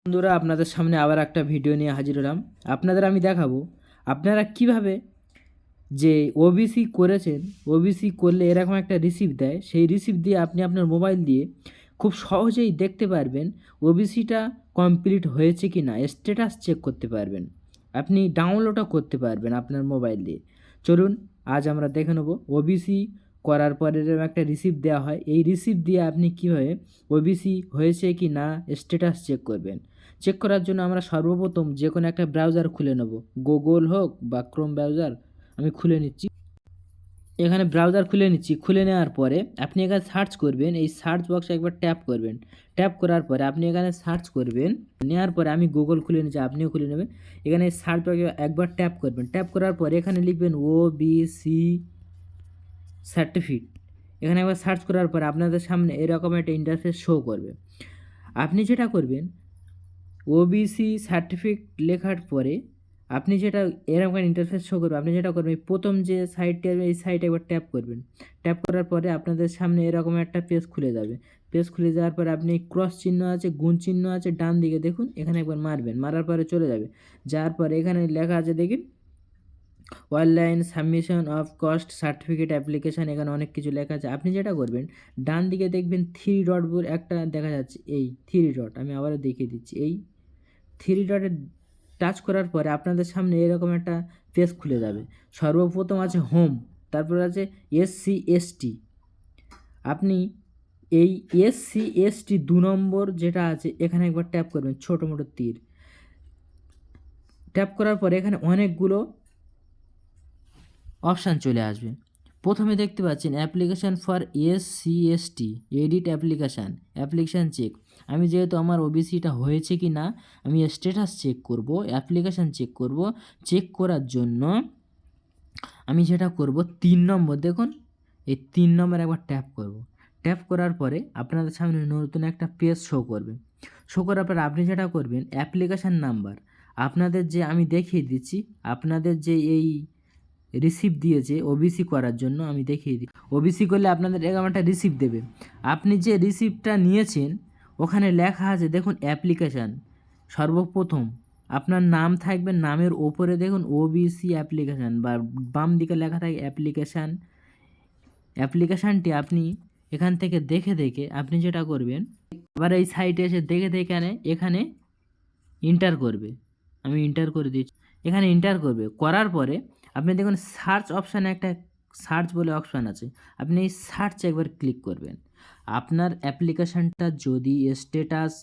বন্ধুরা, আপনাদের সামনে আবার একটা ভিডিও নিয়ে হাজির হলাম। আপনাদের আমি দেখাবো আপনারা কিভাবে যে ওবিসি করেছেন, ওবিসি করলে এরকম একটা রিসিপ্ট দেয়, সেই রিসিপ্ট দিয়ে আপনি আপনার মোবাইল দিয়ে খুব সহজেই দেখতে পারবেন ওবিসিটা কমপ্লিট হয়েছে কি না, স্ট্যাটাস চেক করতে পারবেন, আপনি ডাউনলোডও করতে পারবেন আপনার মোবাইল দিয়ে। চলুন আজ আমরা দেখে নেব ওবিসি করার পরে এরকম একটা রিসিপ্ট দেওয়া হয়, এই রিসিপ্ট দিয়ে আপনি কীভাবে ওবিসি হয়েছে কি না স্ট্যাটাস চেক করবেন। চেক করার জন্য আমরা সর্বপ্রথম যে কোনো একটা ব্রাউজার খুলে নেব, গুগল হোক বা ক্রোম ব্রাউজার। আমি খুলে নিচ্ছি, এখানে ব্রাউজার খুলে নিচ্ছি। খুলে নেওয়ার পরে আপনি এখানে সার্চ করবেন, এই সার্চ বক্সে একবার ট্যাপ করবেন। ট্যাপ করার পরে আপনি এখানে সার্চ করবেন, নেওয়ার পরে আমি গুগল খুলে নিচ্ছি, আপনিও খুলে নেবেন। এখানে সার্চ বক্সে একবার ট্যাপ করবেন। ট্যাপ করার পরে এখানে লিখবেন ওবিসি সার্টিফিকেট। এখানে একবার সার্চ করার পরে আপনাদের সামনে এরকম একটা ইন্টারফেস শো করবে। আপনি যেটা করবেন, ওবিসি সার্টিফিকেট লেখার পরে আপনি যেটা এরকম ইন্টারফেস শো করবে, আপনি যেটা করবেন প্রথম যে সাইটটি আসবে এই সাইটে একবার ট্যাপ করবেন। ট্যাপ করার পরে আপনাদের সামনে এরকম একটা পেজ খুলে যাবে। পেজ খুলে যাওয়ার পরে আপনি ক্রস চিহ্ন আছে, গুণ চিহ্ন আছে ডান দিকে দেখুন, এখানে একবার মারবেন। মারার পরে চলে যাবে। যাওয়ার পরে এখানে লেখা আছে দেখুন online submission of cost certificate application, এখানে অনেক কিছু লেখা আছে। আপনি যেটা করবেন ডান দিকে দেখবেন থ্রি ডট বলে একটা দেখা যাচ্ছে, এই থ্রি ডট আমি আবারও দেখিয়ে দিচ্ছি। এই থ্রি ডটে টাচ করার পরে আপনাদের সামনে এরকম একটা পেজ খুলে যাবে। সর্বপ্রথম আছে হোম, তারপর আছে এসসি এসটি। আপনি এই এসসি এসটি 2 নম্বর যেটা আছে এখানে একবার ট্যাপ করবেন, ছোটো মোটো তীর। ট্যাপ করার পরে এখানে অনেকগুলো অপশান চলে আসবে। প্রথমে দেখতে পাচ্ছেন application for SC ST edit application check. আমি যেহেতু আমার ওবিসিটা হয়েছে কি না আমি স্ট্যাটাস চেক করব, অ্যাপ্লিকেশান চেক করব। চেক করার জন্য আমি যেটা করব 3 নম্বর দেখুন, এই 3 নম্বর একবার ট্যাপ করব। ট্যাপ করার পরে আপনাদের সামনে নতুন একটা পেজ শো করবে। শো করার পরে আপনি যেটা করবেন অ্যাপ্লিকেশান নাম্বার, আপনাদের যে আমি দেখিয়ে দিচ্ছি, আপনাদের যে এই রিসিপ্ট দিয়েছে ওবিসি করার জন্য, আমি দেখিয়ে দিই। ওবিসি করলে আপনাদের এরকম একটা রিসিপ্ট দেবে। আপনি যে রিসিপ্টটা নিয়েছেন ওখানে লেখা আছে দেখুন অ্যাপ্লিকেশান। সর্বপ্রথম আপনার নাম থাকবে, নামের ওপরে দেখুন ওবিসি অ্যাপ্লিকেশান, বা বাম দিকে লেখা থাকে অ্যাপ্লিকেশান। অ্যাপ্লিকেশানটি আপনি এখান থেকে দেখে দেখে আপনি যেটা করবেন, আবার এই সাইটে এসে দেখে দেখে এখানে এন্টার করবে। আমি এন্টার করে দিচ্ছি। এখানে এন্টার করবে, করার পরে আপনি দেখুন সার্চ অপশানে একটা সার্চ বলে অপশান আছে, আপনি এই সার্চে একবার ক্লিক করবেন। আপনার অ্যাপ্লিকেশানটা যদি স্ট্যাটাস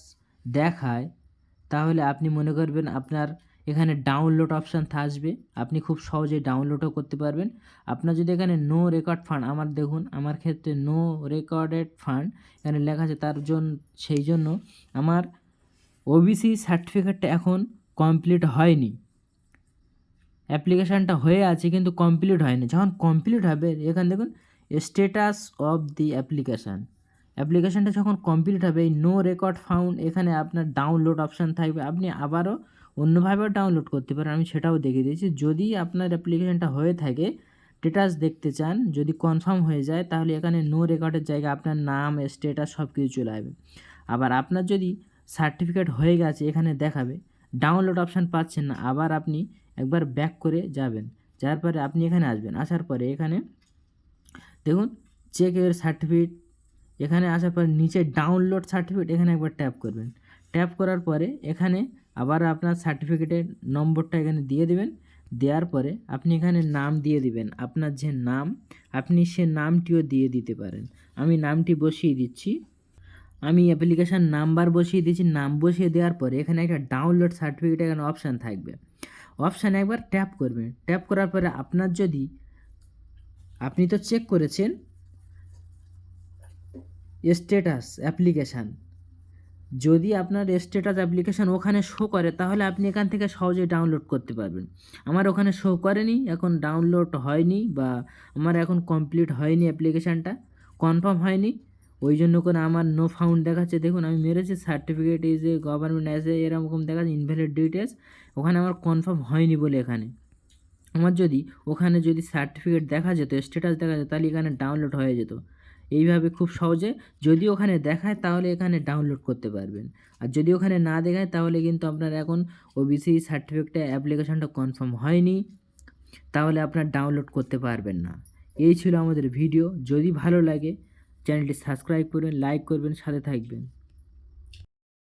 দেখায় তাহলে আপনি মনে করবেন আপনার এখানে ডাউনলোড অপশান আসবে, আপনি খুব সহজেই ডাউনলোডও করতে পারবেন। আপনার যদি এখানে নো রেকর্ড ফান্ড, আমার দেখুন আমার ক্ষেত্রে নো রেকর্ডেড ফান্ড এখানে লেখা আছে, তার জন্য সেই জন্য আমার ওবিসি সার্টিফিকেটটা এখন কমপ্লিট হয়নি। অ্যাপ্লিকেশানটা হয়ে আছে কিন্তু কমপ্লিট হয়নি। যখন কমপ্লিট হবে এখানে দেখুন স্ট্যাটাস অফ দি অ্যাপ্লিকেশানটা যখন কমপ্লিট হবে এই নো রেকর্ড ফাউন্ড এখানে আপনার ডাউনলোড অপশান থাকবে, আপনি আবারও অন্যভাবেও ডাউনলোড করতে পারেন, আমি সেটাও দেখিয়ে দিয়েছি। যদি আপনার অ্যাপ্লিকেশানটা হয়ে থাকে, স্ট্যাটাস দেখতে চান, যদি কনফার্ম হয়ে যায় তাহলে এখানে নো রেকর্ডের জায়গায় আপনার নাম স্ট্যাটাস সব কিছু চলে আসবে। আবার আপনার যদি সার্টিফিকেট হয়ে গেছে এখানে দেখাবে, ডাউনলোড অপশান পাচ্ছেন না, আবার আপনি একবার ব্যাক করে যাবেন। যাওয়ার পরে আপনি এখানে আসবেন, আসার পরে এখানে দেখুন চেক এর সার্টিফিকেট, এখানে আসার পরে নিচে ডাউনলোড সার্টিফিকেট এখানে একবার ট্যাপ করবেন। ট্যাপ করার পরে এখানে আবার আপনার সার্টিফিকেটের নম্বরটা এখানে দিয়ে দেবেন। দেওয়ার পরে আপনি এখানে নাম দিয়ে দিবেন, আপনার যে নাম আপনি সে নামটিও দিয়ে দিতে পারেন। আমি নামটি বসিয়ে দিচ্ছি, আমি অ্যাপ্লিকেশান নাম্বার বসিয়ে দিয়েছি। নাম বসিয়ে দেওয়ার পরে এখানে একটা ডাউনলোড সার্টিফিকেট এখানে অপশান থাকবে, অপশানে একবার ট্যাপ করবেন। ট্যাপ করার পরে আপনার যদি, আপনি তো চেক করেছেন স্ট্যাটাস অ্যাপ্লিকেশান, যদি আপনার স্ট্যাটাস অ্যাপ্লিকেশান ওখানে শো করে তাহলে আপনি এখান থেকে সহজেই ডাউনলোড করতে পারবেন। আমার ওখানে শো করেনি, এখন ডাউনলোড হয়নি, বা আমার এখন কমপ্লিট হয়নি, অ্যাপ্লিকেশানটা কনফার্ম হয়নি, ওই জন্য করে আমার নো ফাউন্ড দেখাচ্ছে। দেখুন আমি মেরেছি certificate is a government as a এরকম দেখাচ্ছে ইনভ্যালিড ডিটেলস, ওখানে আমার কনফার্ম হয়নি বলে এখানে আমার যদি ওখানে যদি সার্টিফিকেট দেখা যেত, স্ট্যাটাস দেখা যেত, তাহলে এখানে ডাউনলোড হয়ে যেত। এইভাবে খুব সহজে যদি ওখানে দেখায় তাহলে এখানে ডাউনলোড করতে পারবেন। আর যদি ওখানে না দেখায় তাহলে কিন্তু আপনার এখন ওবিসি সার্টিফিকেটটা অ্যাপ্লিকেশনটা কনফার্ম হয়নি, তাহলে আপনার ডাউনলোড করতে পারবেন না। এই ছিল আমাদের ভিডিও। যদি ভালো লাগে চ্যানেলটি সাবস্ক্রাইব করবেন, লাইক করবেন, সাথে থাকবেন।